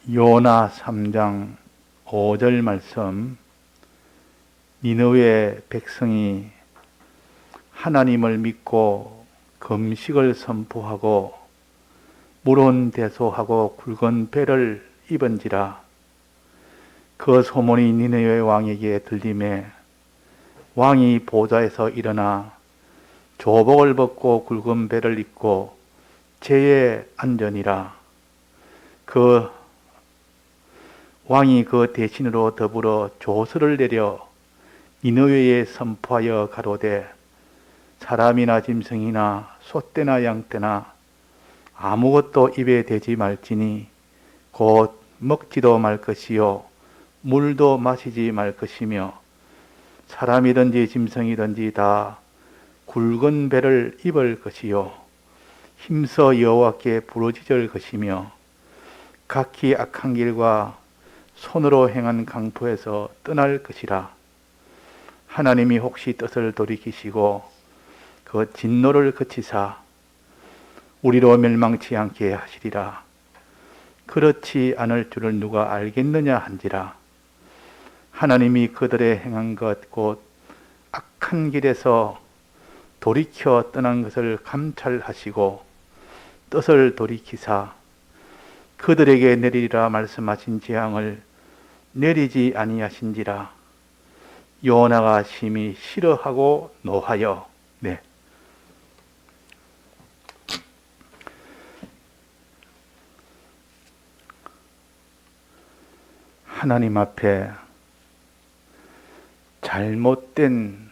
요나 3장 5절 말씀. 니느웨 백성이 하나님을 믿고 금식을 선포하고 물온대소하고 굵은 배를 입은지라. 그 소문이 니느웨 왕에게 들림에 왕이 보좌에서 일어나 조복을 벗고 굵은 배를 입고 제에 앉으니라. 그 왕이 그 대신으로 더불어 조서를 내려 니느웨에 선포하여 가로되 사람이나 짐승이나 소떼나 양떼나 아무것도 입에 대지 말지니 곧 먹지도 말 것이요 물도 마시지 말 것이며 사람이든지 짐승이든지 다 굵은 배를 입을 것이요 힘써 여호와께 부르짖을 것이며 각기 악한 길과 손으로 행한 강포에서 떠날 것이라. 하나님이 혹시 뜻을 돌이키시고 그 진노를 그치사 우리로 멸망치 않게 하시리라. 그렇지 않을 줄을 누가 알겠느냐 한지라. 하나님이 그들의 행한 것 곧 악한 길에서 돌이켜 떠난 것을 감찰하시고 뜻을 돌이키사 그들에게 내리리라 말씀하신 재앙을 내리지 아니하신지라. 요나가 심히 싫어하고 노하여. 하나님 앞에 잘못된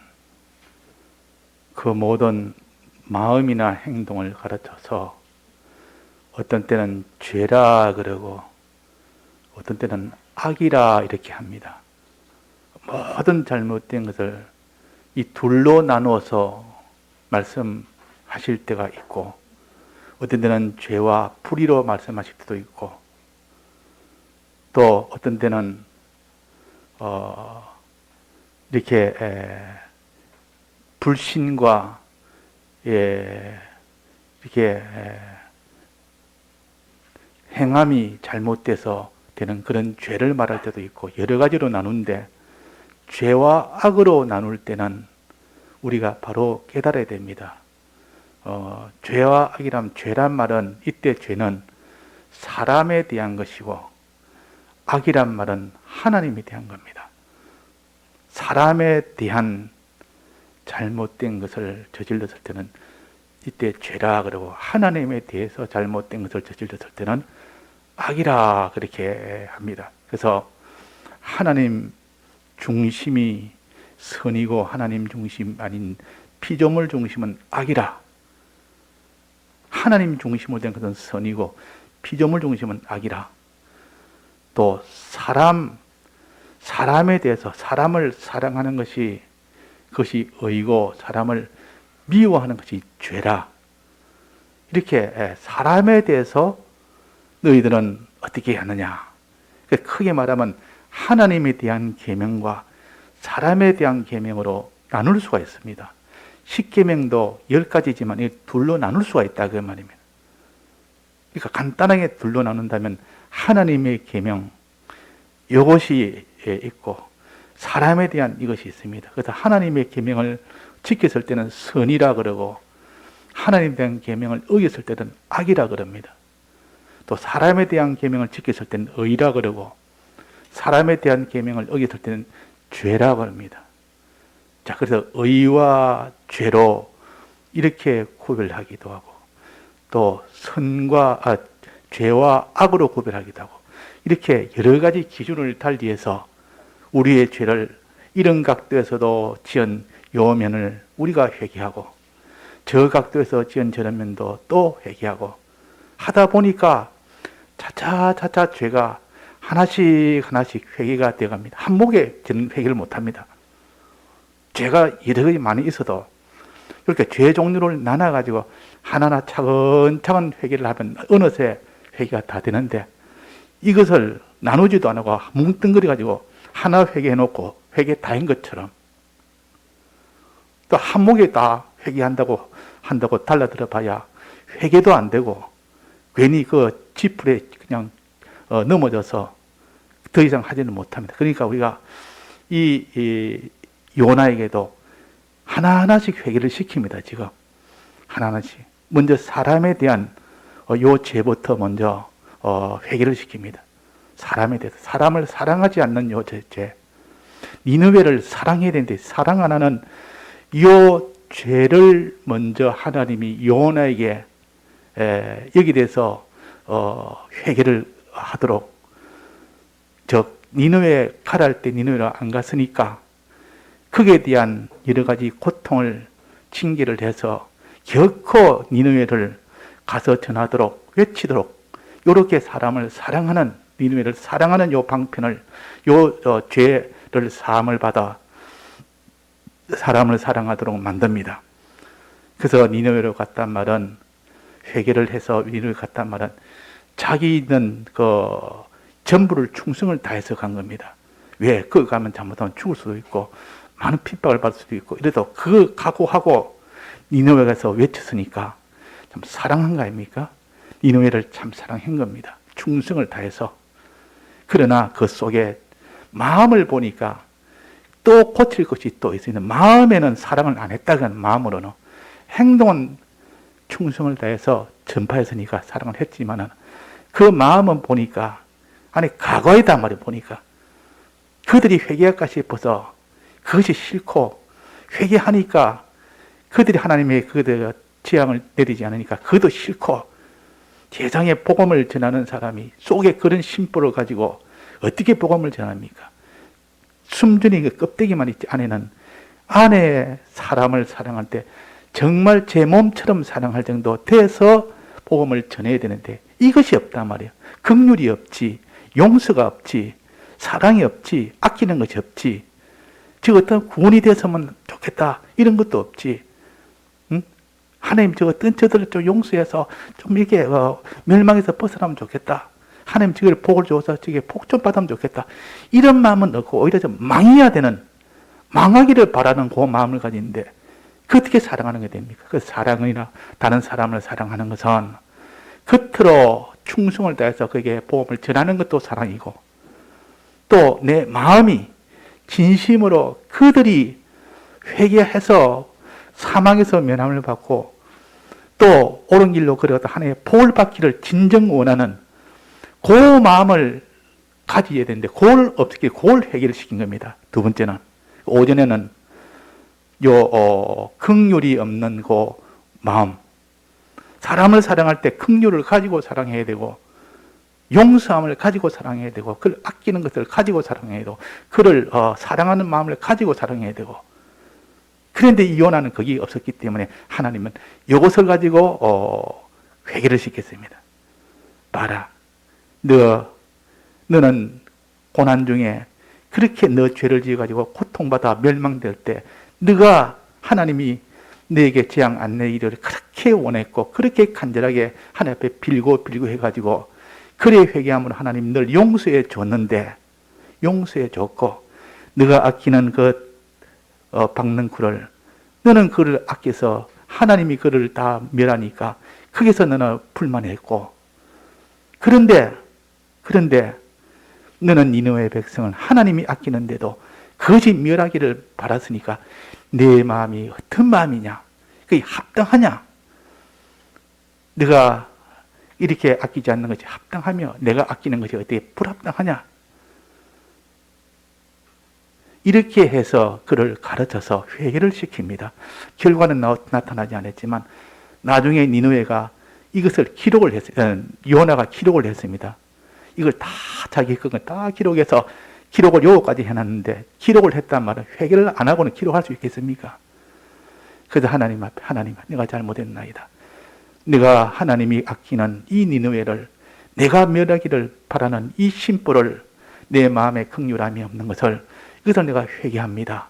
그 모든 마음이나 행동을 가르쳐서 어떤 때는 죄라 그러고 어떤 때는 악이라 이렇게 합니다. 모든 잘못된 것을 이 둘로 나누어서 말씀하실 때가 있고 어떤 때는 죄와 불의로 말씀하실 때도 있고 또 어떤 때는 이렇게 불신과 이렇게 행함이 잘못돼서 되는 그런 죄를 말할 때도 있고 여러 가지로 나누는데 죄와 악으로 나눌 때는 우리가 바로 깨달아야 됩니다. 죄와 악이란 죄란 말은 이때 죄는 사람에 대한 것이고 악이란 말은 하나님에 대한 겁니다. 사람에 대한 잘못된 것을 저질렀을 때는 이때 죄라 그러고 하나님에 대해서 잘못된 것을 저질렀을 때는 악이라 그렇게 합니다. 그래서 하나님 중심이 선이고 하나님 중심 아닌 피조물 중심은 악이라. 하나님 중심으로 된 것은 선이고 피조물 중심은 악이라. 또 사람에 대해서 사람을 사랑하는 것이 그것이 의고 사람을 미워하는 것이 죄라. 이렇게 사람에 대해서 너희들은 어떻게 하느냐. 크게 말하면 하나님에 대한 계명과 사람에 대한 계명으로 나눌 수가 있습니다. 10계명도 10가지지만 둘로 나눌 수가 있다 그 말입니다. 그러니까 간단하게 둘로 나눈다면 하나님의 계명 이것이 있고 사람에 대한 이것이 있습니다. 그래서 하나님의 계명을 지켰을 때는 선이라 그러고 하나님에 대한 계명을 어겼을 때는 악이라 그럽니다. 또 사람에 대한 계명을 지켰을 때는 의라 그러고 사람에 대한 계명을 어겼을 때는 죄라 그럽니다. 자, 그래서 의와 죄로 이렇게 구별하기도 하고 또 죄와 악으로 구별하기도 하고 이렇게 여러 가지 기준을 달리해서 우리의 죄를 이런 각도에서도 지은 요 면을 우리가 회개하고 저 각도에서 지은 저런 면도 또 회개하고 하다 보니까 차차 죄가 하나씩 회개가 되어갑니다. 한목에 저는 회개를 못합니다. 죄가 여러 가지 많이 있어도 이렇게 죄 종류를 나눠가지고 하나하나 차근차근 회개를 하면 어느새 회개가 다 되는데 이것을 나누지도 않고 뭉뚱그려가지고 하나 회개해놓고 회개 다인 것처럼 또 한목에 다 회개한다고 달라들어 봐야 회개도 안 되고 괜히 그 지풀에 그냥 넘어져서 더 이상 하지는 못합니다. 그러니까 우리가 이 요나에게도 하나하나씩 회개를 시킵니다. 지금 하나하나씩 먼저 사람에 대한 요 죄부터 먼저 회개를 시킵니다. 사람에 대해서 사람을 사랑하지 않는 요 죄, 니느웨를 사랑해야 되는데 사랑 안 하는 요 죄를 먼저 하나님이 요나에게 여기 대해서 회개를 하도록, 니느웨 가랄 때 니느웨로 안 갔으니까 그에 대한 여러 가지 고통을 징계를 해서 결코 니느웨를 가서 전하도록 외치도록, 이렇게 사람을 사랑하는, 니느웨를 사랑하는 요 방편을, 요 죄를 사함을 받아 사람을 사랑하도록 만듭니다. 그래서 니느웨로 갔단 말은, 회개를 해서 니느웨로 갔단 말은 자기 있는 전부를 충성을 다해서 간 겁니다. 왜? 거기 가면 잘못하면 죽을 수도 있고 많은 핍박을 받을 수도 있고, 이래도 그 각오하고 니느웨 가서 외쳤으니까 참 사랑한 거 아닙니까? 니느웨를 참 사랑한 겁니다. 충성을 다해서. 그러나 그 속에 마음을 보니까 또 고칠 것이 또 있어요. 마음에는 사랑을 안 했다는 마음으로는, 행동은 충성을 다해서 전파했으니까 사랑을 했지만은 그 마음은 보니까 안에 과거이다 말이에요. 보니까 그들이 회개할까 싶어서 그것이 싫고, 회개하니까 그들이 하나님의 그들의 재앙을 내리지 않으니까 그것도 싫고, 세상에 복음을 전하는 사람이 속에 그런 심보를 가지고 어떻게 복음을 전합니까? 숨전이 그 껍데기만 있지 안에 사람을 사랑할 때 정말 제 몸처럼 사랑할 정도 돼서 복음을 전해야 되는데 이것이 없단 말이에요. 긍휼이 없지, 용서가 없지, 사랑이 없지, 아끼는 것이 없지, 저 어떤 구원이 됐으면 좋겠다 이런 것도 없지. 응? 하나님 저들을 좀 용서해서 좀 이렇게 멸망에서 벗어나면 좋겠다. 하나님 저걸 복을 줘서 저게 복 좀 받으면 좋겠다. 이런 마음은 없고 오히려 좀 망해야 되는, 망하기를 바라는 그 마음을 가지는데 그 어떻게 사랑하는 게 됩니까? 그 사랑이나 다른 사람을 사랑하는 것은 겉으로 충성을 다해서 그에게 복음을 전하는 것도 사랑이고, 또 내 마음이 진심으로 그들이 회개해서 사망에서 면함을 받고 또 옳은 길로 걸어가다 하나님의 복을 받기를 진정 원하는 그 마음을 가져야 되는데 그걸 회개를 시킨 겁니다. 두 번째는, 오전에는 긍휼이 없는 그 마음, 사람을 사랑할 때 긍휼을 가지고 사랑해야 되고, 용서함을 가지고 사랑해야 되고, 그를 아끼는 것을 가지고 사랑해야 되고, 그를 사랑하는 마음을 가지고 사랑해야 되고. 그런데 이 요나는 거기 없었기 때문에 하나님은 이것을 가지고 회개를 시켰습니다. 봐라, 너는 고난 중에 그렇게 너 죄를 지어가지고 고통받아 멸망될 때 너가 하나님이 너에게 재앙 안 내리기를 그렇게 원했고 그렇게 간절하게 하나님 앞에 빌고 해가지고 그래 회개함으로 하나님 널 용서해 줬는데, 용서해 줬고 너가 아끼는 그 박는 굴을, 너는 그를 아껴서 하나님이 그를 다 멸하니까 거기서 너는 불만했고, 그런데 너는 니느웨 백성을 하나님이 아끼는데도 그것이 멸하기를 바랐으니까 내 마음이 어떤 마음이냐? 그게 합당하냐? 네가 이렇게 아끼지 않는 것이 합당하며 내가 아끼는 것이 어떻게 불합당하냐? 이렇게 해서 그를 가르쳐서 회개를 시킵니다. 결과는 나타나지 않았지만 나중에 니느웨가 이것을 기록을 했어요. 요나가 기록을 했습니다. 이걸 다 자기 그걸 다 기록해서 기록을 요거까지 해놨는데, 기록을 했단 말은 회개를 안 하고는 기록할 수 있겠습니까? 그래서 하나님 앞에, 하나님, 내가 잘못했나이다. 내가 하나님이 아끼는 이 니느웨를, 내가 멸하기를 바라는 이 심보를, 내 마음에 긍휼함이 없는 것을, 이것을 내가 회개합니다.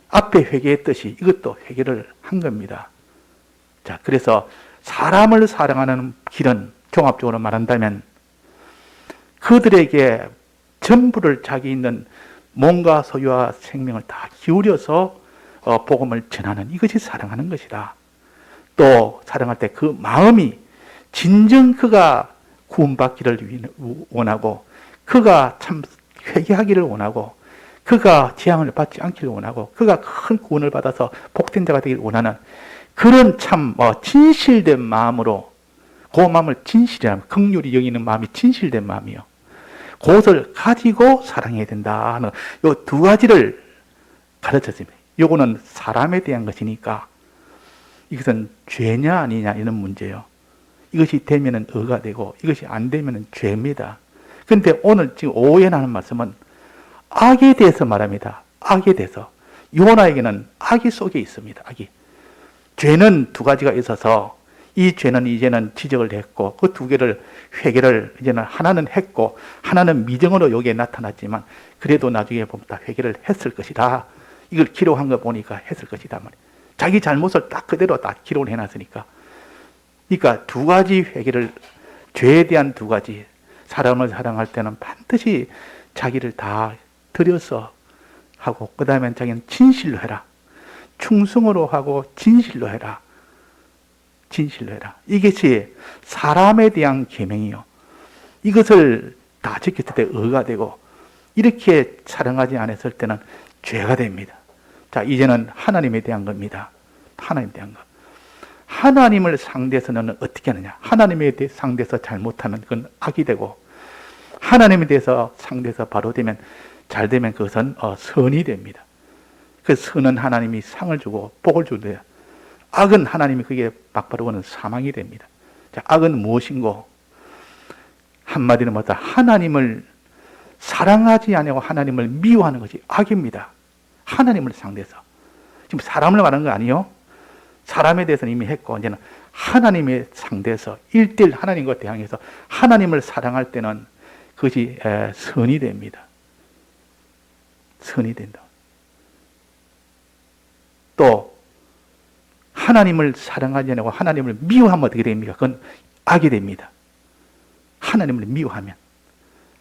앞에 회개했듯이 이것도 회개를 한 겁니다. 자, 그래서 사람을 사랑하는 길은 종합적으로 말한다면 그들에게 전부를 자기 있는 몸과 소유와 생명을 다 기울여서 복음을 전하는, 이것이 사랑하는 것이다. 또 사랑할 때 그 마음이 진정 그가 구원받기를 원하고, 그가 참 회개하기를 원하고, 그가 재앙을 받지 않기를 원하고, 그가 큰 구원을 받아서 복된 자가 되기를 원하는 그런 참 진실된 마음으로, 그 마음을 진실이라면, 긍휼히 여기는 마음이 진실된 마음이요, 그것을 가지고 사랑해야 된다 하는 이 두 가지를 가르쳤습니다. 요거는 사람에 대한 것이니까 이것은 죄냐 아니냐 이런 문제예요. 이것이 되면은 의가 되고 이것이 안 되면은 죄입니다. 그런데 오늘 지금 오해하는 말씀은 악에 대해서 말합니다. 악에 대해서. 요나에게는 악이 속에 있습니다. 악이. 죄는 두 가지가 있어서 이 죄는 이제는 지적을 했고, 그 두 개를 회개를 이제는 하나는 했고 하나는 미정으로 여기에 나타났지만 그래도 나중에 보면 다 회개를 했을 것이다. 이걸 기록한 거 보니까 했을 것이다 말이에요. 자기 잘못을 딱 그대로 딱 기록을 해놨으니까. 그러니까 두 가지 회개를, 죄에 대한 두 가지, 사람을 사랑할 때는 반드시 자기를 다 들여서 하고, 그 다음에 자기는 진실로 해라. 충성으로 하고 진실로 해라. 진실로 해라. 이것이 사람에 대한 계명이요. 이것을 다 지켰을 때 의가 되고, 이렇게 사랑하지 않았을 때는 죄가 됩니다. 자, 이제는 하나님에 대한 겁니다. 하나님에 대한 것. 하나님을 상대해서는 어떻게 하느냐? 하나님에 대해 상대해서 잘못하면 그건 악이 되고, 하나님에 대해서 상대해서 바로 되면, 잘 되면 그것은 선이 됩니다. 그 선은 하나님이 상을 주고 복을 주는데요. 악은 하나님이 그게 막바르고는 사망이 됩니다. 자, 악은 무엇인고? 한마디로 말해서 하나님을 사랑하지 아니하고 하나님을 미워하는 것이 악입니다. 하나님을 상대해서. 지금 사람을 말하는 거 아니에요? 사람에 대해서는 이미 했고, 이제는 하나님에 상대해서 1대1 하나님과 대항해서 하나님을 사랑할 때는 그것이 선이 됩니다. 선이 된다. 또 하나님을 사랑하지 않고 하나님을 미워하면 어떻게 됩니까? 그건 악이 됩니다. 하나님을 미워하면.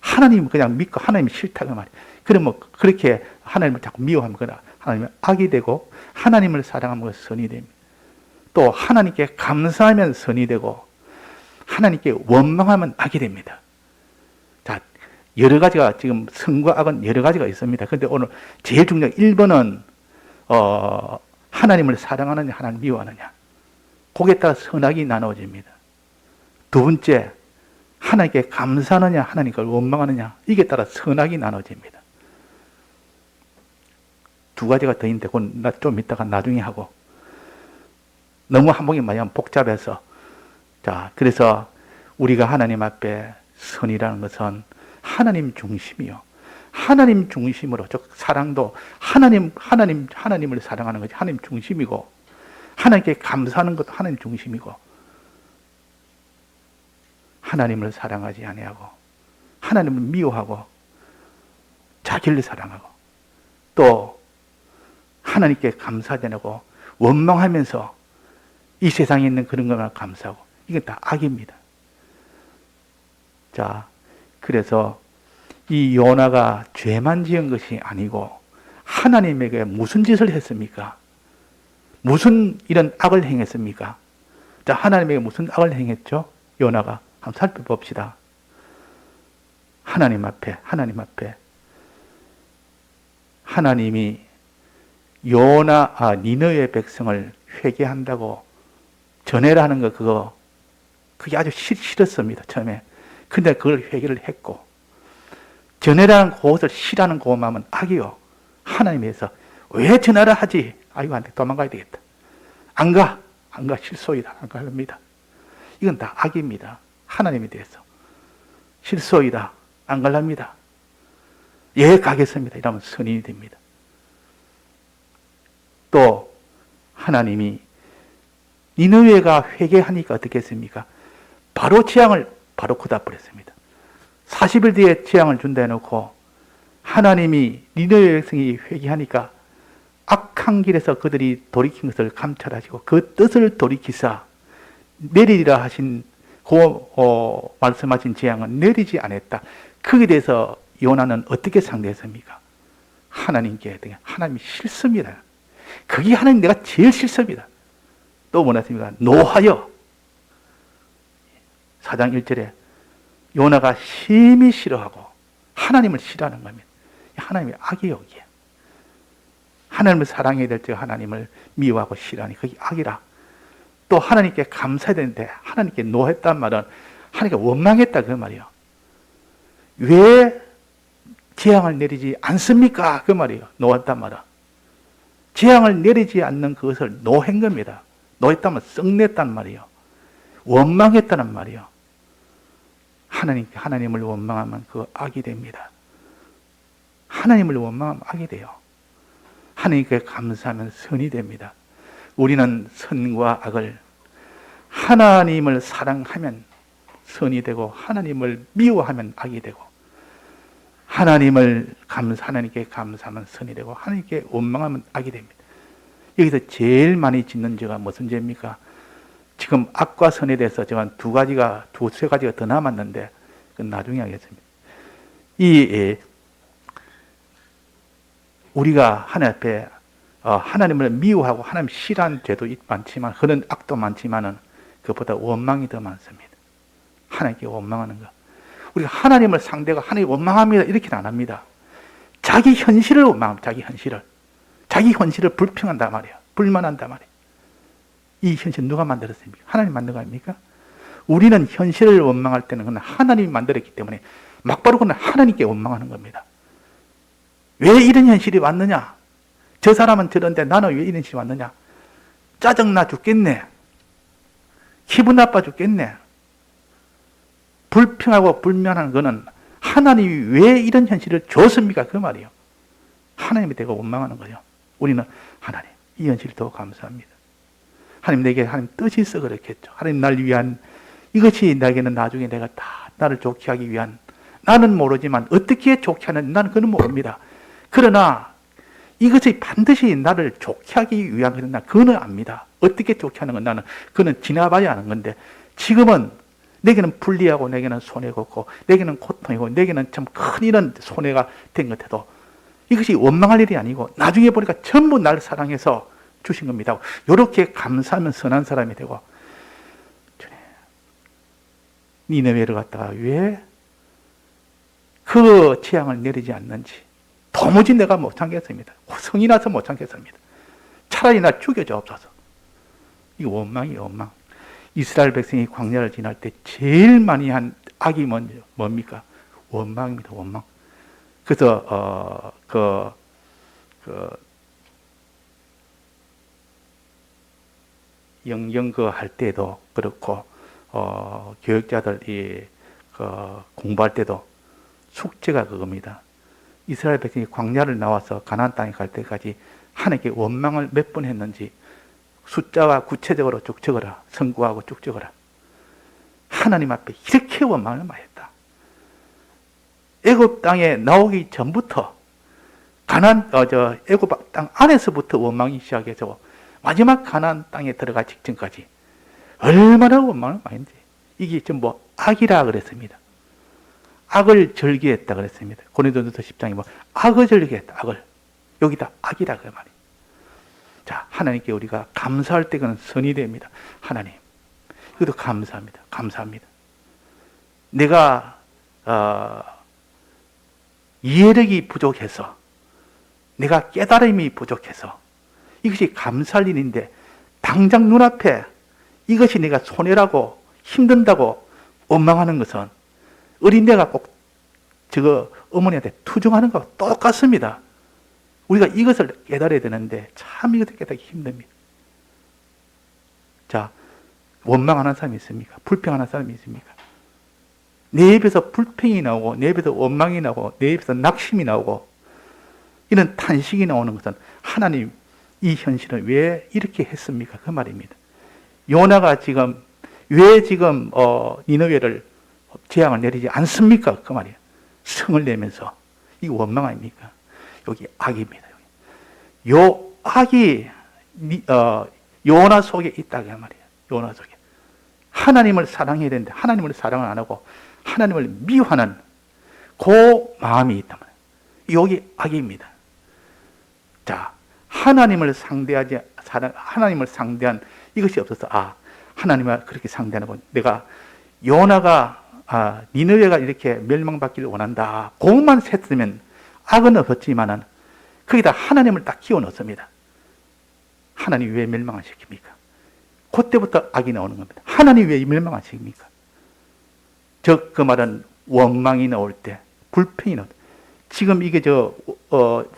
하나님을 그냥 믿고 하나님이 싫다고 말이에요. 그러면 그렇게 하나님을 자꾸 미워하면 그건 하나님은 악이 되고, 하나님을 사랑하면 그건 선이 됩니다. 또 하나님께 감사하면 선이 되고, 하나님께 원망하면 악이 됩니다. 자, 여러 가지가, 지금 선과 악은 여러 가지가 있습니다. 그런데 오늘 제일 중요한 1번은 하나님을 사랑하느냐 하나님을 미워하느냐, 거기에 따라 선악이 나눠집니다. 두 번째, 하나님께 감사하느냐 하나님께 원망하느냐, 이게 따라 선악이 나눠집니다. 두 가지가 더 있는데 그건 좀 이따가 나중에 하고, 너무 한복이 많이 하면 복잡해서. 자, 그래서 우리가 하나님 앞에 선이라는 것은 하나님 중심이요, 하나님 중심으로, 즉 사랑도 하나님을 사랑하는 것이 하나님 중심이고, 하나님께 감사하는 것도 하나님 중심이고, 하나님을 사랑하지 아니하고 하나님을 미워하고 자기를 사랑하고, 또 하나님께 감사하지 않고 원망하면서 이 세상에 있는 그런 것만 감사하고, 이건 다 악입니다. 자, 그래서 이 요나가 죄만 지은 것이 아니고 하나님에게 무슨 짓을 했습니까? 무슨 이런 악을 행했습니까? 자, 하나님에게 무슨 악을 행했죠? 요나가. 한번 살펴봅시다. 하나님 앞에 하나님이 니느웨 백성을 회개한다고 전해라 하는 거, 그게 아주 싫었습니다, 처음에. 근데 그걸 회개를 했고, 전해라는 그것을 싫어하는 그 마음은 악이요. 하나님에서 왜 전하라 하지? 아이고, 안 돼. 도망가야 되겠다. 안 가, 실소이다. 안 갈랍니다. 이건 다 악입니다. 하나님에 대해서. 실소이다. 안 갈랍니다. 예, 가겠습니다. 이러면 선인이 됩니다. 또, 하나님이 니느웨가 회개하니까 어떻게 했습니까? 바로 재앙을 바로 거둬버렸습니다. 40일 뒤에 재앙을 준다 해놓고, 하나님이 니느웨 백성이 회개하니까 악한 길에서 그들이 돌이킨 것을 감찰하시고 그 뜻을 돌이키사 내리리라 하신 말씀하신 재앙은 내리지 않았다. 거기에 대해서 요나는 어떻게 상대했습니까? 하나님께 하나님이 싫습니다. 그게 하나님 내가 제일 싫습니다. 또 뭐라 했습니까? 노하여 4장 1절에 요나가 심히 싫어하고 하나님을 싫어하는 겁니다. 하나님의 악이에요. 이게. 하나님을 사랑해야 될 때 하나님을 미워하고 싫어하니 그게 악이라. 또 하나님께 감사해야 되는데 하나님께 노했단 말은 하나님께 원망했다 그 말이에요. 왜 재앙을 내리지 않습니까? 그 말이에요. 노했단 말은. 재앙을 내리지 않는 그것을 노한 겁니다. 노했다면 썩냈단 말이에요. 원망했다는 말이에요. 하나님을 원망하면 그 악이 됩니다. 하나님을 원망하면 악이 돼요. 하나님께 감사하면 선이 됩니다. 우리는 선과 악을 하나님을 사랑하면 선이 되고 하나님을 미워하면 악이 되고 하나님께 감사하면 선이 되고 하나님께 원망하면 악이 됩니다. 여기서 제일 많이 짓는 죄가 무슨 죄입니까? 지금 악과 선에 대해서 제가 두세 가지가 더 남았는데 그건 나중에 하겠습니다. 우리가 하나님 앞에 하나님을 미워하고 하나님 싫어하는 죄도 많지만 그런 악도 많지만은 그것보다 원망이 더 많습니다. 하나님께 원망하는 것. 우리가 하나님을 상대가 하나님 원망합니다 이렇게는 안 합니다. 자기 현실을 원망합니다. 자기 현실을 불평한단 말이에요. 불만한단 말이에요. 이 현실 누가 만들었습니까? 하나님 만든 거 아닙니까? 우리는 현실을 원망할 때는 그건 하나님이 만들었기 때문에 막바로 그건 하나님께 원망하는 겁니다. 왜 이런 현실이 왔느냐? 저 사람은 저런데 나는 왜 이런 현실이 왔느냐? 짜증나 죽겠네. 기분 나빠 죽겠네. 불평하고 불만하는 것은 하나님이 왜 이런 현실을 줬습니까? 그 말이에요. 하나님이 되고 원망하는 거예요. 우리는 하나님, 이 현실이 더 감사합니다. 하나님 내게 하나님 뜻이 있어 그렇겠죠. 하나님 날 위한 이것이 나에게는 나중에 내가 다 나를 좋게 하기 위한 나는 모르지만 어떻게 좋게 하는지 나는 그는 모릅니다. 그러나 이것이 반드시 나를 좋게 하기 위한 것은 그는 압니다. 어떻게 좋게 하는 건 나는 그는 지나봐야 하는 건데 지금은 내게는 불리하고 내게는 손해가 없고 내게는 고통이고 내게는 참 큰 이런 손해가 된 것 같아도 이것이 원망할 일이 아니고 나중에 보니까 전부 나를 사랑해서 주신 겁니다. 이렇게 감사하면 선한 사람이 되고 니느웨를 갖다가 왜 그 재앙을 내리지 않는지 도무지 내가 못 참겠습니다. 성이 나서 못 참겠습니다. 차라리 나 죽여주옵소서. 이 원망이에요, 원망. 이스라엘 백성이 광야를 지날 때 제일 많이 한 악이 뭡니까? 원망입니다, 원망. 그래서 영영 할 때도 그렇고 교육자들이 공부할 때도 숙제가 그겁니다. 이스라엘 백성이 광야를 나와서 가나안 땅에 갈 때까지 하나님께 원망을 몇 번 했는지 숫자와 구체적으로 쭉 적어라. 선구하고 쭉 적어라. 하나님 앞에 이렇게 원망을 많이 했다. 애굽 땅에 나오기 전부터 애굽 땅 안에서부터 원망이 시작해서 마지막 가나안 땅에 들어가 직전까지 얼마나 원망을 많이 했는지 이게 전부 악이라 그랬습니다. 악을 절개했다 그랬습니다. 고린도전서 10장에 악을 절개했다. 악을. 여기다 악이라 그 말이에요. 자, 하나님께 우리가 감사할 때 그는 선이 됩니다. 하나님, 이것도 감사합니다. 감사합니다. 내가 이해력이 부족해서 내가 깨달음이 부족해서 이것이 감사할 일인데 당장 눈앞에 이것이 내가 손해라고 힘든다고 원망하는 것은 어린애가 꼭 어머니한테 투정하는 것과 똑같습니다. 우리가 이것을 깨달아야 되는데 참 이것을 깨닫기 힘듭니다. 자, 원망하는 사람이 있습니까? 불평하는 사람이 있습니까? 내 입에서 불평이 나오고 내 입에서 원망이 나오고 내 입에서 낙심이 나오고 이런 탄식이 나오는 것은 하나님 이 현실을 왜 이렇게 했습니까? 그 말입니다. 요나가 왜 니느웨를 재앙을 내리지 않습니까? 그 말이에요. 성을 내면서 이거 원망 아닙니까? 여기 악입니다. 요 악이 요나 속에 있다 그 말이에요. 요나 속에 하나님을 사랑해야 되는데 하나님을 사랑을 안 하고 하나님을 미워하는 그 마음이 있단 말이에요. 여기 악입니다. 자, 하나님을 상대한 이것이 없어서 하나님을 그렇게 상대하는 건 내가 요나가 니느웨가 이렇게 멸망받기를 원한다. 그것만 셌으면 악은 없었지만은 거기다 하나님을 딱 끼워 넣습니다. 하나님 왜 멸망을 시킵니까? 그때부터 악이 나오는 겁니다. 하나님 왜 멸망을 시킵니까? 그 말은 원망이 나올 때, 불평이 나올 때. 지금 이게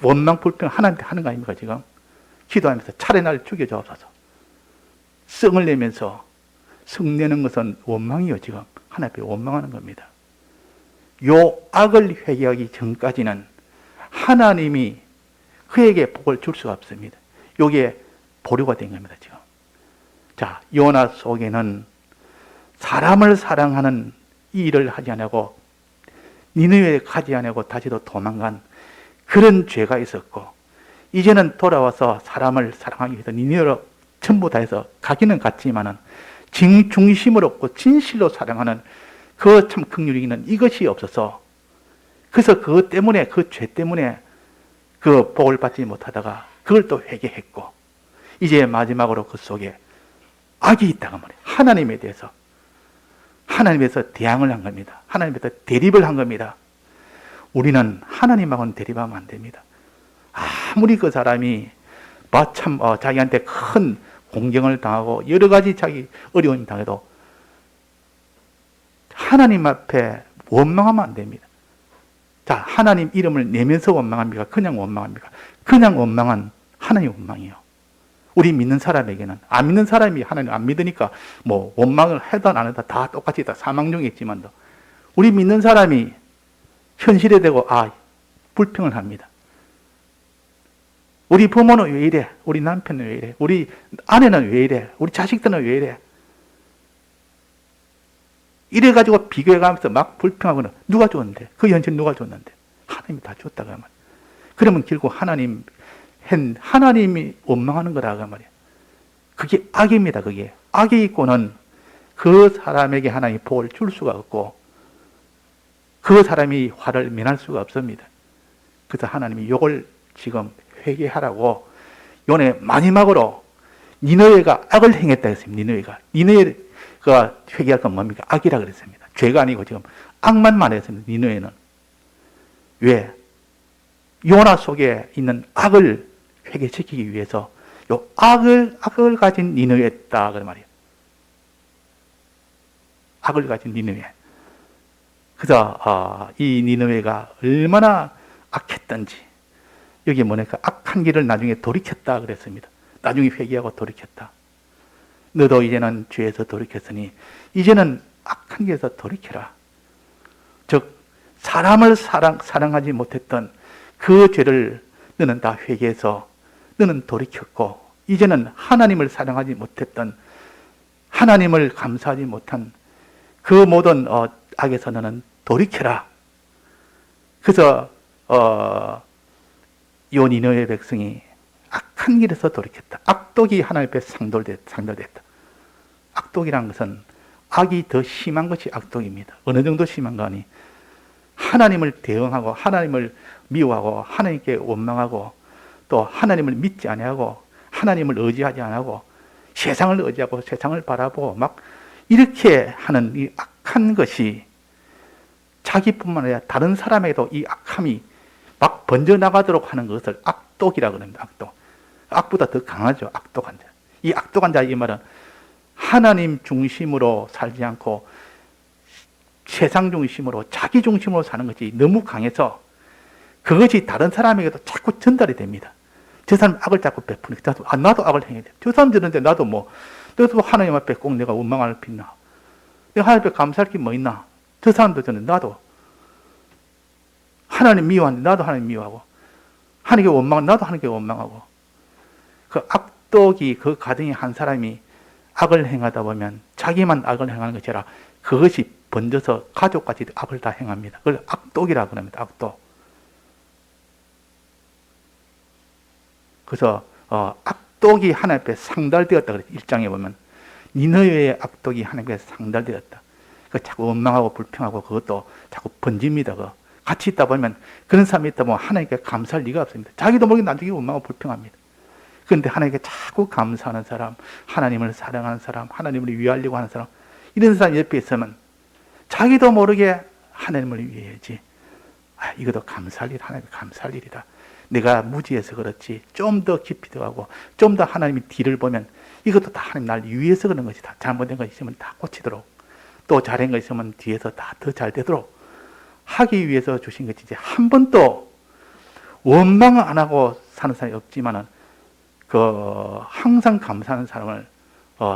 원망, 불평 하나님한테 하는 거 아닙니까, 지금? 기도하면서 차례 날 죽여주옵소서. 성을 내면서, 성 내는 것은 원망이요, 지금. 하나님 앞에 원망하는 겁니다. 요 악을 회개하기 전까지는 하나님이 그에게 복을 줄 수가 없습니다. 요게 보류가 된 겁니다, 지금. 자, 요나 속에는 사람을 사랑하는 이 일을 하지 않고 니느웨에 가지 않고 다시도 도망간 그런 죄가 있었고, 이제는 돌아와서 사람을 사랑하기 위해서 니느웨로 전부 다 해서 가기는 갔지만은 중심을 얻고 진실로 사랑하는 그 참 긍휼이 있는 이것이 없어서, 그래서 그것 때문에, 그 죄 때문에 그 복을 받지 못하다가 그걸 또 회개했고, 이제 마지막으로 그 속에 악이 있다가 말이에요. 하나님에서 대항을 한 겁니다. 하나님에서 대립을 한 겁니다. 우리는 하나님하고는 대립하면 안 됩니다. 아무리 그 사람이 자기한테 큰 공경을 당하고 여러 가지 자기 어려움을 당해도 하나님 앞에 원망하면 안 됩니다. 자, 하나님 이름을 내면서 원망합니까? 그냥 원망합니까? 그냥 원망은 하나님 원망이에요. 우리 믿는 사람에게는, 안 믿는 사람이 하나님 안 믿으니까 뭐 원망을 해도 안 해도 다 똑같이 다 사망 중에 있지만도, 우리 믿는 사람이 현실에 대고 불평을 합니다. 우리 부모는 왜 이래? 우리 남편은 왜 이래? 우리 아내는 왜 이래? 우리 자식들은 왜 이래? 이래가지고 비교해가면서 막 불평하고는 누가 줬는데? 그 현실 누가 줬는데? 하나님이 다 줬다가 말이야. 그러면 결국 하나님이 원망하는 거라고 말이야. 그게 악입니다. 그게 악이 있고는 그 사람에게 하나님이 복을 줄 수가 없고, 그 사람이 화를 면할 수가 없습니다. 그래서 하나님이 이걸 지금 회개하라고, 요번에 마지막으로 니느웨가 악을 행했다 했습니다. 니느웨가 회개할 건 뭡니까? 악이라 그랬습니다. 죄가 아니고 지금 악만 말했습니다. 니느웨는. 왜? 요나 속에 있는 악을 회개시키기 위해서 요 악을 가진 니느웨였다 그 말이에요. 악을 가진 니느웨. 그래서 이 니느웨가 얼마나 악했던지, 여기 뭐니까 악한 길을 나중에 돌이켰다 그랬습니다. 나중에 회개하고 돌이켰다. 너도 이제는 죄에서 돌이켰으니 이제는 악한 길에서 돌이켜라. 즉 사람을 사랑하지 못했던 그 죄를 너는 다 회개해서 너는 돌이켰고, 이제는 하나님을 사랑하지 못했던, 하나님을 감사하지 못한 그 모든 악에서 너는 돌이켜라. 그래서 요 니느웨 백성이 악한 길에서 돌이켰다. 악독이 하나님 앞에 상달됐다. 악독이란 것은 악이 더 심한 것이 악독입니다. 어느 정도 심한가 하니 하나님을 대응하고 하나님을 미워하고 하나님께 원망하고 또 하나님을 믿지 아니하고 하나님을 의지하지 않고 세상을 의지하고 세상을 바라보고 막 이렇게 하는 이 악한 것이 자기뿐만 아니라 다른 사람에게도 이 악함이 막 번져나가도록 하는 것을 악독이라고 합니다. 악독. 악보다 더 강하죠. 악독한 자. 이 악독한 자, 이 말은 하나님 중심으로 살지 않고 세상 중심으로 자기 중심으로 사는 것이 너무 강해서 그것이 다른 사람에게도 자꾸 전달이 됩니다. 저 사람 악을 자꾸 베푸니까 나도 악을 행해야 돼. 저 사람 저런데 나도 하나님 앞에 꼭 내가 원망할 게 있나? 내가 하나님 앞에 감사할 게 뭐 있나? 저 사람도 저런데 나도 하나님 미워하는데 나도 하나님 미워하고, 하나님께 원망하는 나도 하나님께 원망하고, 그 악독이 그 가정의 한 사람이 악을 행하다 보면 자기만 악을 행하는 것이 아니라 그것이 번져서 가족까지 악을 다 행합니다. 그걸 악독이라고 합니다. 악독. 그래서 악독이 하나님 앞에 상달되었다 그랬죠. 1장에 보면 니느웨의 악독이 하나님 앞에 상달되었다. 그 자꾸 원망하고 불평하고 그것도 자꾸 번집니다. 같이 있다 보면, 그런 사람이 있다 보면 하나님께 감사할 리가 없습니다. 자기도 모르게 나중에 원망하고 불평합니다. 그런데 하나님께 자꾸 감사하는 사람, 하나님을 사랑하는 사람, 하나님을 위하려고 하는 사람, 이런 사람 옆에 있으면 자기도 모르게 하나님을 위해야지. 이것도 감사할 일, 하나님 감사할 일이다. 내가 무지해서 그렇지. 좀 더 깊이 들어가고 좀 더 하나님의 뒤를 보면 이것도 다 하나님 날 위해서 그런 것이다. 잘못된 거 있으면 다 고치도록, 또 잘한 거 있으면 뒤에서 다 더 잘 되도록 하기 위해서 주신 것이지. 한 번도 원망 안 하고 사는 사람이 없지만은 항상 감사하는 사람을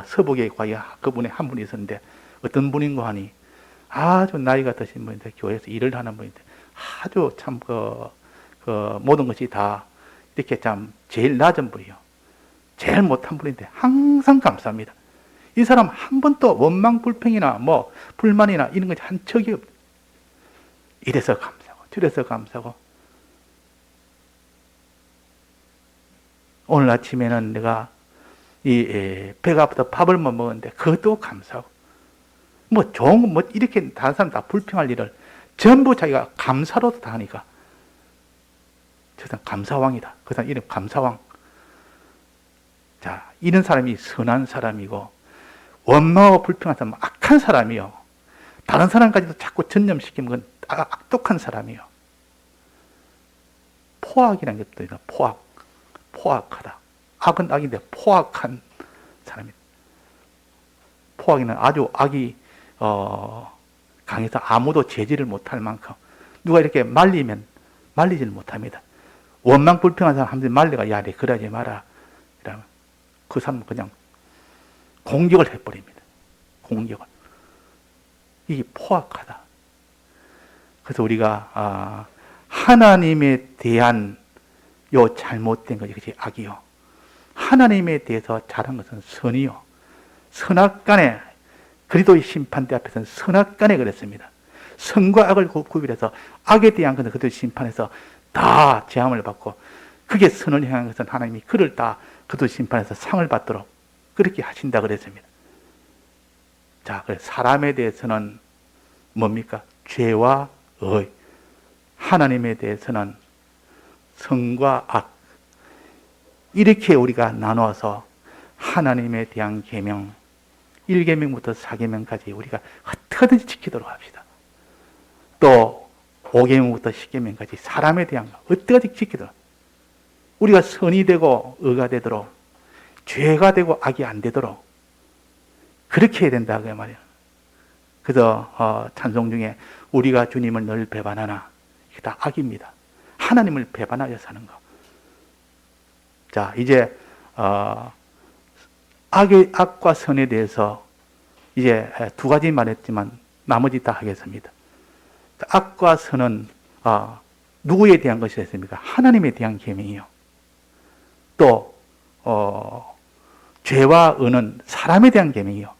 서북에 과연 그분의 한 분이 있었는데, 어떤 분인가 하니 아주 나이가 드신 분인데 교회에서 일을 하는 분인데 아주 참 모든 것이 다 이렇게 참 제일 낮은 분이요. 제일 못한 분인데 항상 감사합니다. 이 사람 한 번도 원망 불평이나 뭐 불만이나 이런 것이 한 적이 없어요. 이래서 감사하고 저래서 감사하고. 오늘 아침에는 내가 배가 아프다 밥을 못 먹었는데 그것도 감사하고, 뭐 좋은 뭐 이렇게 다른 사람 다 불평할 일을 전부 자기가 감사로 다 하니까 저 사람 감사왕이다. 그 사람 이름 감사왕. 자, 이런 사람이 선한 사람이고, 원망하고 불평한 사람은 악한 사람이요. 다른 사람까지도 자꾸 전념시키는 건 악독한 사람이요. 포악이라는 게 또 있다. 포악하다. 악은 악인데 포악한 사람이다. 포악이는 아주 악이 강해서 아무도 제지를 못할 만큼, 누가 이렇게 말리면 말리지를 못합니다. 원망 불평한 사람 한번 말려가, 야, 내 그러지 마라 이러면 그 사람은 그냥 공격을 해버립니다. 공격을. 이게 포악하다. 그래서 우리가 하나님에 대한 요 잘못된 것, 이것이 악이요. 하나님에 대해서 잘한 것은 선이요. 선악간에, 그리스도의 심판대 앞에서는 선악간에 그랬습니다. 선과 악을 구별해서 악에 대한 것은 그들 심판에서 다 재앙을 받고, 그게 선을 향한 것은 하나님이 그를 다 그들 심판에서 상을 받도록 그렇게 하신다 그랬습니다. 자, 그래서 사람에 대해서는 뭡니까? 죄와 의. 하나님에 대해서는 선과 악. 이렇게 우리가 나눠서 하나님에 대한 계명, 1계명부터 4계명까지 우리가 어떻게든지 지키도록 합시다. 또 5계명부터 10계명까지 사람에 대한 거 어떻게든지 지키도록, 우리가 선이 되고 의가 되도록, 죄가 되고 악이 안 되도록 그렇게 해야 된다 그 말이에요. 그래서 찬송 중에 우리가 주님을 늘 배반하나, 이게 다 악입니다. 하나님을 배반하여 사는 거. 자, 이제 악과 선에 대해서 이제 두 가지 말했지만 나머지 다 하겠습니다. 악과 선은 누구에 대한 것이 됐습니까? 하나님에 대한 계명이요. 또 죄와 의는 사람에 대한 계명이요.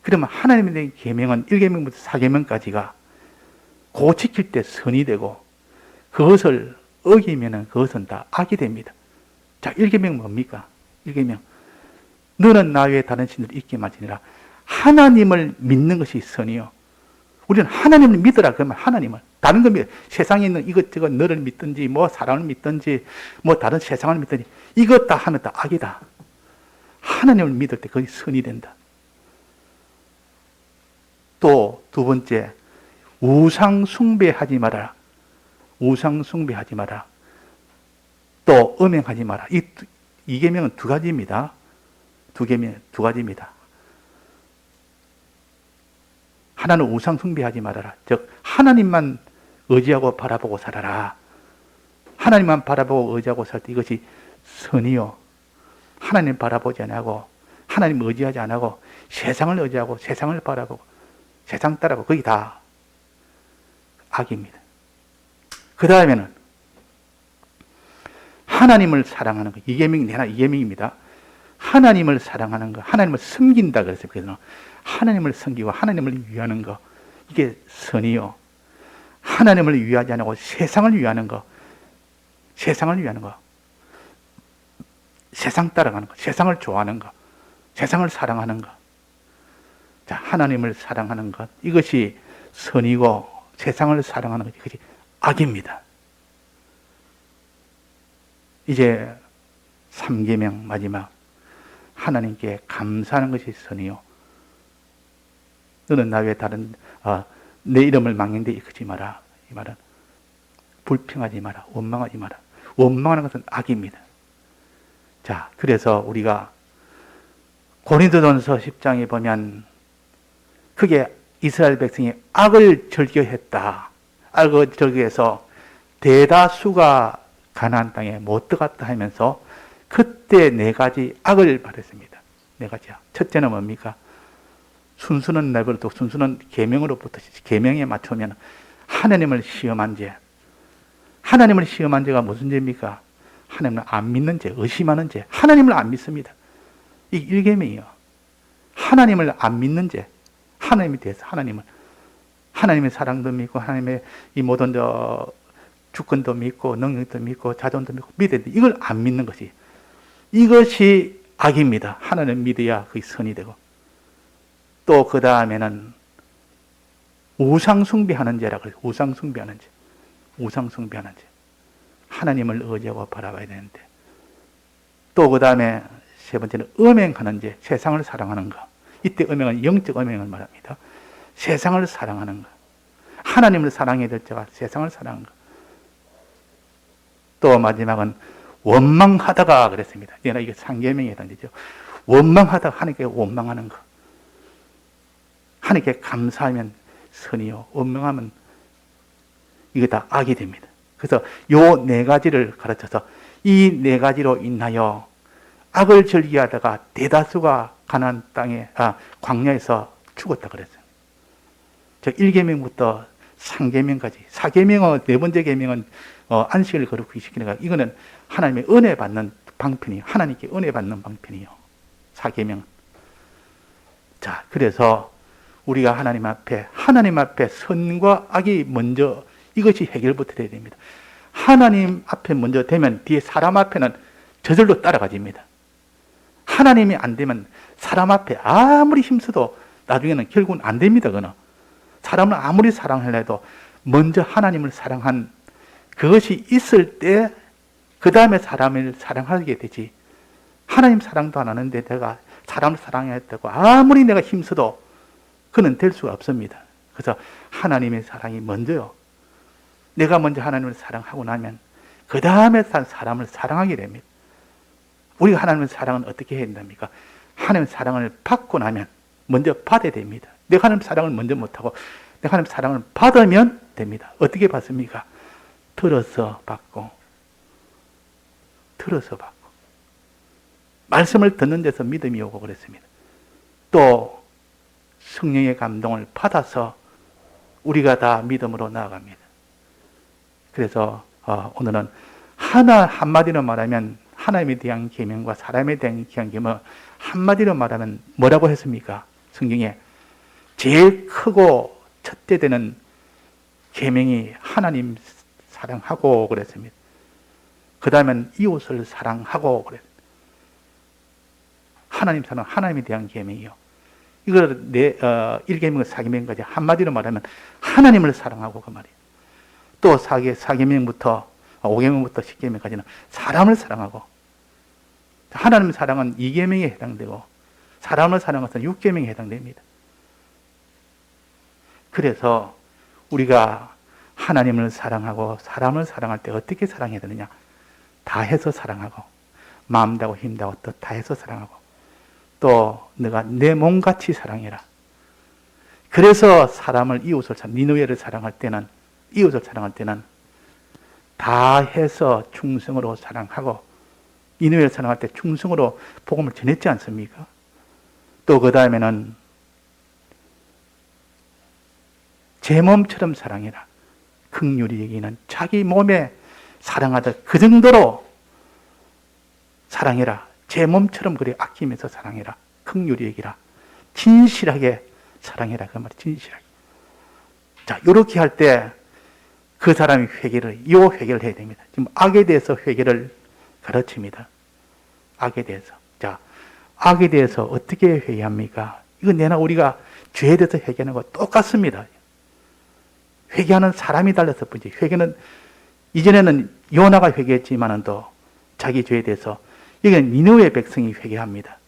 그러면 하나님에 대한 계명은 1계명부터 4계명까지가 그 지킬 때 선이 되고, 그것을 어기면 그것은 다 악이 됩니다. 자, 1계명 뭡니까? 1계명. 너는 나 외에 다른 신들을 있게 말지니라. 하나님을 믿는 것이 선이요. 우리는 하나님을 믿으라 그러면 하나님을, 다른 거 믿어. 세상에 있는 이것저것 너를 믿든지 뭐 사람을 믿든지 뭐 다른 세상을 믿든지 이것 다 하면 다 악이다. 하나님을 믿을 때 그게 선이 된다. 또 두 번째, 우상 숭배하지 마라. 우상 숭배하지 마라. 또 음행하지 마라. 이 계명은 두 가지입니다. 두 가지입니다. 하나는 우상 숭배하지 말아라. 즉 하나님만 의지하고 바라보고 살아라. 하나님만 바라보고 의지하고 살 때 이것이 선이요. 하나님 바라보지 않고, 하나님 의지하지 않고 세상을 의지하고 세상을 바라보고 세상 따라고, 거기 다 악입니다. 그 다음에는 하나님을 사랑하는 것. 이계명입니다. 하나님을 사랑하는 것, 하나님을 섬긴다 그랬어요. 그래서 하나님을 섬기고 하나님을 위하는 것, 이게 선이요. 하나님을 위하지 않고 세상을 위하는 것, 세상을 따라가는 것, 세상을 좋아하는 것, 세상을 사랑하는 것. 자, 하나님을 사랑하는 것, 이것이 선이고, 세상을 사랑하는 것, 이것이 악입니다. 이제 3계명 마지막, 하나님께 감사하는 것이 선이요. 너는 나 외에 다른 내 이름을 망령되이 일컫지 마라. 이 말은 불평하지 마라. 원망하지 마라. 원망하는 것은 악입니다. 자, 그래서 우리가 고린도전서 10장에 보면 그게 이스라엘 백성이 악을 절교했다. 악을 절교해서 대다수가 가나안 땅에 못 들어갔다 하면서 그때 네 가지 악을 말했습니다. 네 가지 악. 첫째는 뭡니까? 순수는 내버려두고 순수는 계명으로부터 계명에 맞추면 하나님을 시험한 죄. 하나님을 시험한 죄가 무슨 죄입니까? 하나님을 안 믿는 죄, 의심하는 죄. 하나님을 안 믿습니다. 이 일계명이요. 하나님을 안 믿는 죄. 하나님에 대해서 하나님의 사랑도 믿고 하나님의 이 모든 주권도 믿고 능력도 믿고 자존도 믿고 믿어야 돼. 이걸 안 믿는 것이 이것이 악입니다. 하나님을 믿어야 그게 선이 되고 또 그 다음에는 우상 숭배하는 죄라고 그래요. 우상 숭배하는 죄. 우상 숭배하는 죄. 하나님을 의지하고 바라봐야 되는데 또 그 다음에 세 번째는 음행하는 죄. 세상을 사랑하는 거. 이때 음행은 영적 음행을 말합니다. 세상을 사랑하는 거. 하나님을 사랑해야 될 자가 세상을 사랑하는 거. 또 마지막은 원망하다가 그랬습니다. 이게 상계명에 해당되죠. 원망하다가 하나님께 원망하는 거. 하나님께 감사하면 선이요. 원망하면 이게 다 악이 됩니다. 그래서 요 네 가지를 가르쳐서 이 네 가지로 인하여 악을 절기하다가 대다수가 가나안 땅에 광야에서 죽었다 그랬어요. 즉 1계명부터 3계명까지 4계명은 네 번째 계명은 안식을 거룩히 시키는 거. 이거는 하나님의 은혜 받는 방편이에요. 하나님께 은혜 받는 방편이에요. 4계명. 자, 그래서 우리가 하나님 앞에 선과 악이 먼저 이것이 해결부터 돼야 됩니다. 하나님 앞에 먼저 되면 뒤에 사람 앞에는 저절로 따라가집니다. 하나님이 안 되면 사람 앞에 아무리 힘써도 나중에는 결국은 안 됩니다. 그는 사람을 아무리 사랑하려 해도 먼저 하나님을 사랑한 그것이 있을 때 그 다음에 사람을 사랑하게 되지. 하나님 사랑도 안 하는데 내가 사람을 사랑해야 했다고 아무리 내가 힘써도 그는 될 수가 없습니다. 그래서 하나님의 사랑이 먼저요. 내가 먼저 하나님을 사랑하고 나면 그 다음에 사람을 사랑하게 됩니다. 우리가 하나님의 사랑은 어떻게 해야 된답니까? 하나님의 사랑을 받고 나면 먼저 받아야 됩니다. 내가 하나님의 사랑을 먼저 못하고 내가 하나님의 사랑을 받으면 됩니다. 어떻게 받습니까? 들어서 받고 말씀을 듣는 데서 믿음이 오고 그랬습니다. 또 성령의 감동을 받아서 우리가 다 믿음으로 나아갑니다. 그래서 오늘은 한마디로 말하면 하나님에 대한 계명과 사람에 대한 계명은 한마디로 말하면 뭐라고 했습니까? 성경에 제일 크고 첫째 되는 계명이 하나님 사랑하고 그랬습니다. 그 다음엔 이웃을 사랑하고 그랬습니다. 하나님 사랑, 하나님에 대한 계명이요. 이걸 1계명, 4계명까지 한마디로 말하면 하나님을 사랑하고 그 말이에요. 또 4계명부터 5계명부터 10계명까지는 사람을 사랑하고 하나님의 사랑은 2계명에 해당되고 사람을 사랑하는 것은 6계명에 해당됩니다. 그래서 우리가 하나님을 사랑하고 사람을 사랑할 때 어떻게 사랑해야 되느냐? 다 해서 사랑하고 마음 다하고 힘 다하고 또 다 해서 사랑하고 또 내가 내 몸같이 사랑해라. 그래서 사람을 이웃을 니느웨를 사랑할 때는 이웃을 사랑할 때는 다 해서 충성으로 사랑하고 니느웨를 사랑할 때 충성으로 복음을 전했지 않습니까? 또 그 다음에는 제 몸처럼 사랑해라. 긍휼히 여기는 자기 몸에 사랑하다 그 정도로 사랑해라. 제 몸처럼 그래 아끼면서 사랑해라. 긍휼히 여기라. 진실하게 사랑해라. 그 말이 진실하게. 자, 이렇게 할 때 그 사람이 회개를 해야 됩니다. 지금 악에 대해서 회개를 가르칩니다. 악에 대해서. 자, 악에 대해서 어떻게 회개합니까? 이거 내나 우리가 죄에 대해서 회개하는 거 똑같습니다. 회개하는 사람이 달라서 뿐이지. 회개는 이전에는 요나가 회개했지만은 또 자기 죄에 대해서 여기는 니느웨 백성이 회개합니다.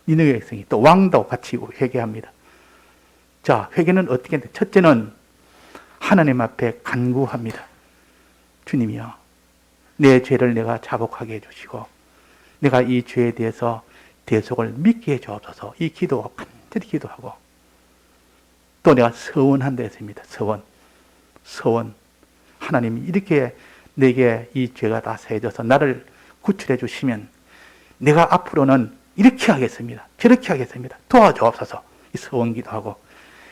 니느웨 백성이 또 왕도 같이 회개합니다. 자, 회개는 어떻게 했는데 첫째는 하나님 앞에 간구합니다. 주님이여, 내 죄를 내가 자복하게 해주시고 내가 이 죄에 대해서 대속을 믿게 해주옵소서. 이 기도 간절히 기도하고, 또 내가 서원한다 했습니다. 서원. 하나님이 이렇게 내게 이 죄가 다 사해져서 나를 구출해 주시면 내가 앞으로는 이렇게 하겠습니다. 저렇게 하겠습니다. 도와주옵소서. 이 서원 기도하고,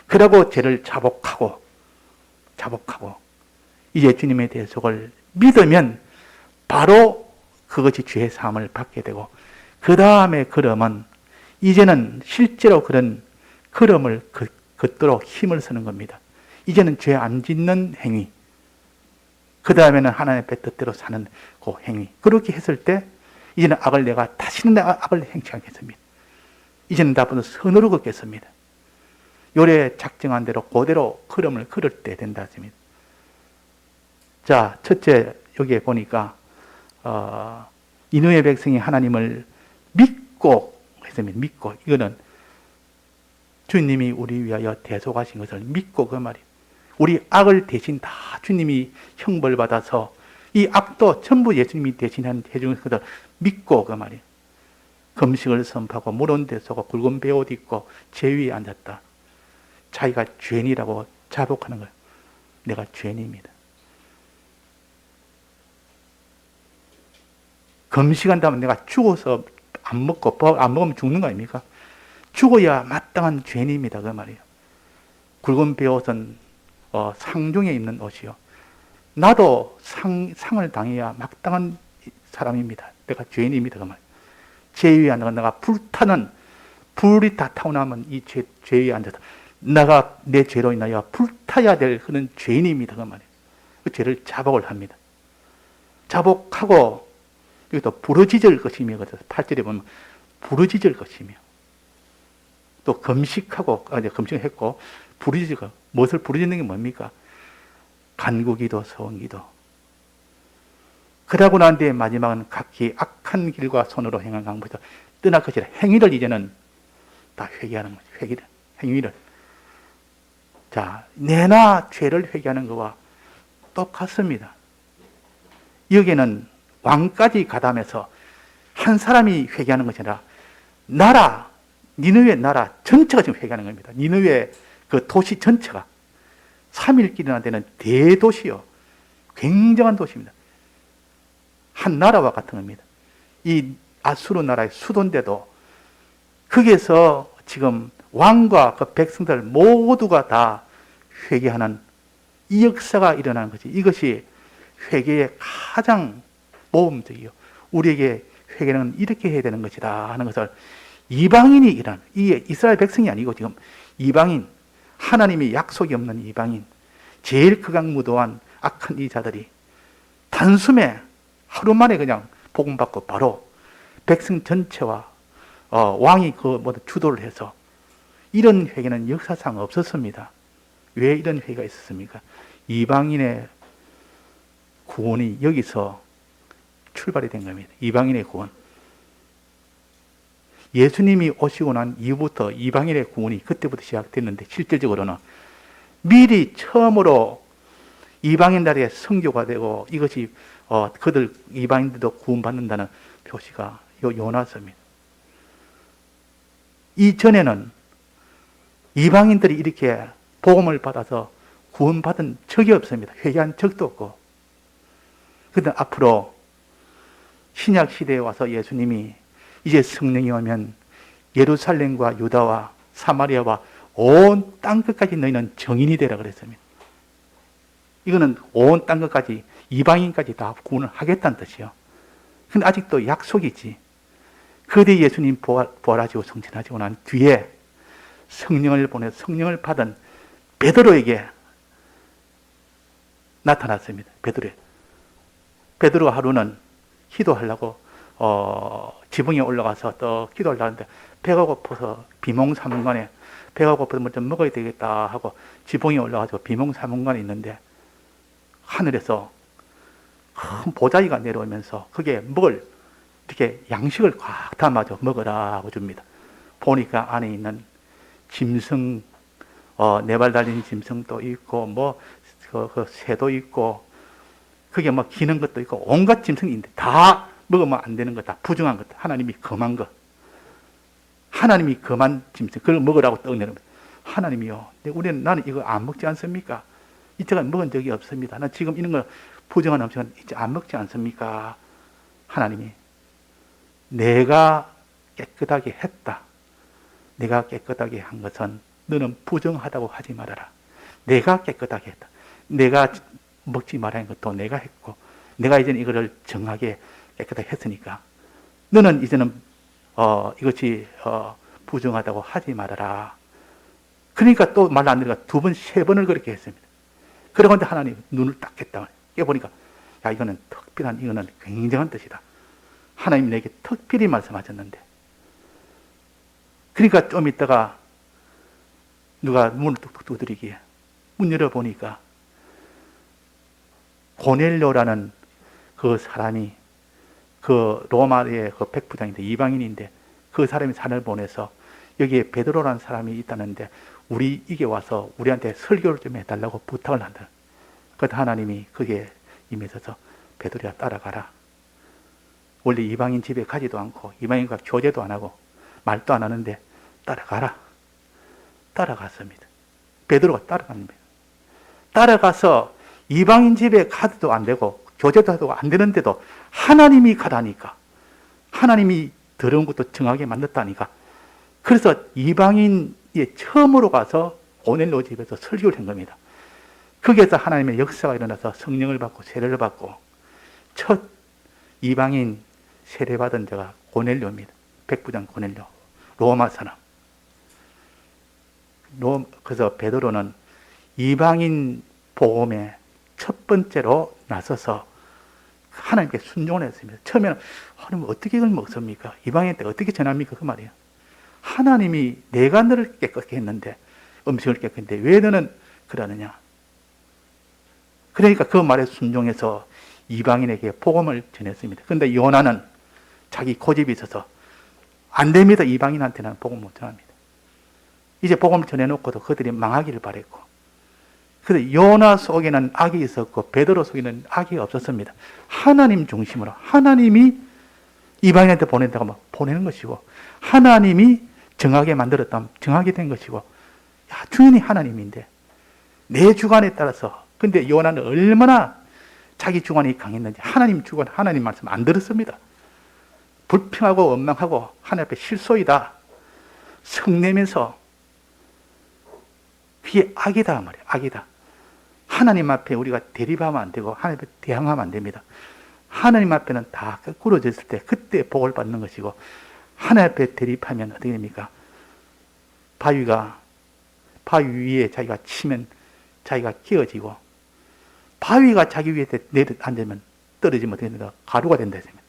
그러고 죄를 자복하고 이제 주님의 대속을 믿으면 바로 그것이 죄의 사함을 받게 되고, 그 다음에 걸음은 이제는 실제로 그런 걸음을 걷도록 힘을 쓰는 겁니다. 이제는 죄 안 짓는 행위, 그 다음에는 하나님의 뜻대로 사는 그 행위. 그렇게 했을 때 이제는 악을 내가 다시는 악을 행치 않겠습니다. 이제는 나보다 선으로 걷겠습니다. 요래 작정한 대로 그대로 걸음을 걸을 때 된다 했습니다. 자, 첫째, 여기에 보니까 니느웨 백성이 하나님을 믿고 했습니다. 믿고. 이거는 주님이 우리 위하여 대속하신 것을 믿고, 그 말이에요. 우리 악을 대신 다 주님이 형벌 받아서 이 악도 전부 예수님이 대신 해준 것을 믿고, 그 말이에요. 금식을 선포하고 물온 데 서고 굵은 베옷 입고 제 위에 앉았다. 자기가 죄인이라고 자복하는 거예요. 내가 죄인입니다. 금식한다면 내가 죽어서 안 먹으면 죽는 거 아닙니까? 죽어야 마땅한 죄인입니다. 그 말이에요. 굵은 베옷은 상중에 입는 옷이요. 나도 상을 당해야 마땅한 사람입니다. 내가 죄인입니다. 그 말이에요. 죄 위에 앉아서 내가 불이 다 타고 나면 이 죄 위에 앉아서 내가 내 죄로 인하여 불타야 될 그런 죄인입니다. 그 말이에요. 그 죄를 자복을 합니다. 자복하고, 여기도 부르짖을 것이며, 8절에 보면 부르짖을 것이며, 또 금식하고, 금식을 했고, 부르짖고, 무엇을 부르짖는 게 뭡니까? 간구기도, 서원기도. 그러고 난 뒤에 마지막은 각기 악한 길과 손으로 행한 강보에서 떠날 것이라. 행위를 이제는 다 회개하는 거죠. 행위를. 자, 내나 죄를 회개하는 것과 똑같습니다. 여기에는 왕까지 가담해서 한 사람이 회개하는 것이 아니라 니느웨 나라 전체가 지금 회개하는 겁니다. 니느웨 그 도시 전체가 3일길이나 되는 대도시요. 굉장한 도시입니다. 한 나라와 같은 겁니다. 이 아수르 나라의 수도인데도 거기에서 지금 왕과 그 백성들 모두가 다 회개하는 이 역사가 일어나는 거지. 이것이 회개의 가장 모범적이요. 우리에게 회개는 이렇게 해야 되는 것이다 하는 것을 이방인이 이 이스라엘 백성이 아니고 지금 이방인, 하나님이 약속이 없는 이방인, 제일 극악무도한 악한 이 자들이 단숨에 하루 만에 그냥 복음받고 바로 백성 전체와 왕이 그 모두 주도를 해서 이런 회개는 역사상 없었습니다. 왜 이런 회개가 있었습니까? 이방인의 구원이 여기서 출발이 된 겁니다. 이방인의 구원. 예수님이 오시고 난 이후부터 이방인의 구원이 그때부터 시작됐는데, 실질적으로는 미리 처음으로 이방인들에게 선교가 되고 이것이 그들 이방인들도 구원받는다는 표시가 요나서입니다. 이전에는 이방인들이 이렇게 복음을 받아서 구원받은 적이 없습니다. 회개한 적도 없고. 그런데 앞으로 신약 시대에 와서 예수님이 이제 성령이 오면 예루살렘과 유다와 사마리아와 온 땅끝까지 너희는 정인이 되라 그랬습니다. 이거는 온 땅끝까지 이방인까지 다 구원을 하겠다는 뜻이요. 근데 아직도 약속이 있지. 그뒤 예수님 부활하시고 성천하시고 난 뒤에 성령을 보내 성령을 받은 베드로에게 나타났습니다. 베드로가 하루는 기도하려고 지붕에 올라가서 또 기도하려고 하는데 배가 고파서 비몽사몽간에 배가 고파서 뭐 좀 먹어야 되겠다 하고 지붕에 올라가서 비몽사몽간에 있는데 하늘에서 큰 보자기가 내려오면서 그게 이렇게 양식을 꽉 담아서 먹으라 하고 줍니다. 보니까 안에 있는 짐승, 네 발 달린 짐승도 있고, 그 새도 있고 그게 뭐 기는 것도 있고 온갖 짐승이 있는데 다 먹으면 안 되는 것, 다 부정한 것, 하나님이 금한 것, 하나님이 금한 짐승 그걸 먹으라고 떡내는 것. 하나님이요, 나는 이거 안 먹지 않습니까? 이때까지 먹은 적이 없습니다. 난 지금 이런 거 부정한 음식은 이제 안 먹지 않습니까? 하나님이 내가 깨끗하게 했다. 내가 깨끗하게 한 것은 너는 부정하다고 하지 말아라. 내가 깨끗하게 했다. 내가 먹지 말라는 것도 내가 했고, 내가 이제는 이거를 정하게 깨끗하게 했으니까 너는 이제는 이것이 부정하다고 하지 말아라. 그러니까 또 말 안 들으니까 두 번, 세 번을 그렇게 했습니다. 그러고 하나님 눈을 딱 깼다. 깨보니까 야, 이거는 특별한, 이거는 굉장한 뜻이다. 하나님 내게 특별히 말씀하셨는데. 그러니까 좀 있다가 누가 문을 뚝뚝 두드리기에 문 열어보니까 고넬료라는 그 사람이 그 로마의 그 백부장인데 이방인인데 그 사람이 산을 보내서 여기에 베드로라는 사람이 있다는데 우리 이게 와서 우리한테 설교를 좀 해달라고 부탁을 한다. 그때 하나님이 그게 임해서 베드로야 따라가라. 원래 이방인 집에 가지도 않고 이방인과 교제도 안 하고 말도 안 하는데 따라가라. 따라갔습니다. 베드로가 따라갑니다. 따라가서 이방인 집에 가도 안 되고 교제도 안 되는데도 하나님이 가다니까, 하나님이 더러운 것도 정하게 만들었다니까. 그래서 이방인이 처음으로 가서 고넬료 집에서 설교를 한 겁니다. 거기에서 하나님의 역사가 일어나서 성령을 받고 세례를 받고 첫 이방인 세례받은 자가 고넬료입니다. 백부장 고넬료, 로마 사람. 그래서 베드로는 이방인 복음에 첫 번째로 나서서 하나님께 순종을 했습니다. 처음에는 하나님 어떻게 이걸 먹습니까? 이방인한테 어떻게 전합니까? 그 말이에요. 하나님이 내가 너를 깨끗게 했는데, 음식을 깨끗게 했는데 왜 너는 그러느냐? 그러니까 그 말에 순종해서 이방인에게 복음을 전했습니다. 그런데 요나는 자기 고집이 있어서 안 됩니다. 이방인한테는 복음 못 전합니다. 이제 복음을 전해놓고도 그들이 망하기를 바랬고, 그래서 요나 속에는 악이 있었고 베드로 속에는 악이 없었습니다. 하나님 중심으로 하나님이 이방인한테 보낸다고 막 보내는 것이고, 하나님이 정하게 만들었다면 정하게 된 것이고, 야, 주인이 하나님인데 내 주관에 따라서. 근데 요나는 얼마나 자기 주관이 강했는지 하나님 주관, 하나님 말씀 안 들었습니다. 불평하고 원망하고 하나님 앞에 실소이다 성내면서 그게 악이다 말이에요. 악이다. 하나님 앞에 우리가 대립하면 안 되고 하나님 앞에 대항하면 안 됩니다. 하나님 앞에는 다 거꾸로졌을 때 그때 복을 받는 것이고, 하나님 앞에 대립하면 어떻게 됩니까? 바위 위에 자기가 치면 자기가 끼어지고, 바위가 자기 위에 내려 앉으면 떨어지면 어떻게 됩니까? 가루가 된다 했습니다.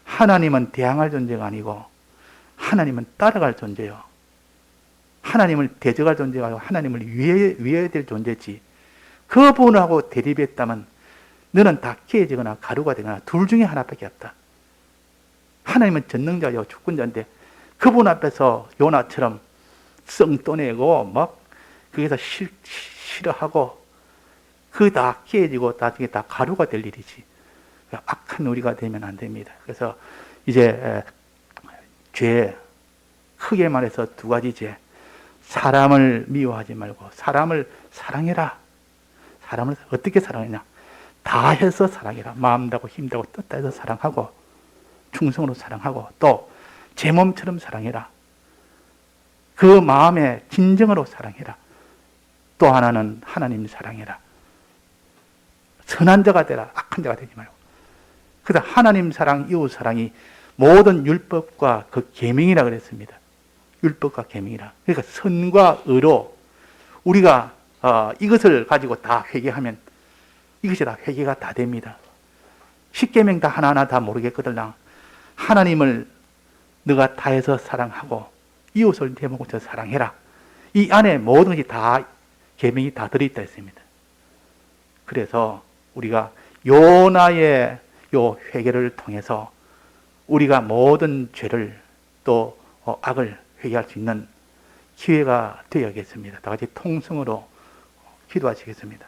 하나님은 대항할 존재가 아니고 하나님은 따라갈 존재요. 하나님을 대적할 존재가 아니고 하나님을 위해야 될 존재지. 그분하고 대립했다면 너는 다 깨지거나 가루가 되거나 둘 중에 하나밖에 없다. 하나님은 전능자요 주권자인데 그분 앞에서 요나처럼 썽 떠내고 막 거기서 싫어하고 그 다 깨지고 나중에 다 가루가 될 일이지. 악한 우리가 되면 안 됩니다. 그래서 이제 죄, 크게 말해서 두 가지 죄. 사람을 미워하지 말고 사람을 사랑해라. 사람을 어떻게 사랑하냐? 다 해서 사랑해라. 마음 다고 힘 다고 뜻 다해서 사랑하고 충성으로 사랑하고 또 제 몸처럼 사랑해라. 그 마음에 진정으로 사랑해라. 또 하나는 하나님 사랑해라. 선한 자가 되라. 악한 자가 되지 말고. 그래서 하나님 사랑, 이웃 사랑이 모든 율법과 그 계명이라 그랬습니다. 율법과 계명이라. 그러니까 선과 의로 우리가 이것을 가지고 다 회개하면 이것이 다 회개가 다 됩니다. 십계명 다 하나하나 다 모르겠거든. 하나님을 너가 다해서 사랑하고 이웃을 내 몸처럼 사랑해라. 이 안에 모든 것이 다 계명이 다 들어있다 했습니다. 그래서 우리가 요나의 요 회개를 통해서 우리가 모든 죄를 또 악을 회개할 수 있는 기회가 되어야겠습니다. 다 같이 통성으로 기도하시겠습니다.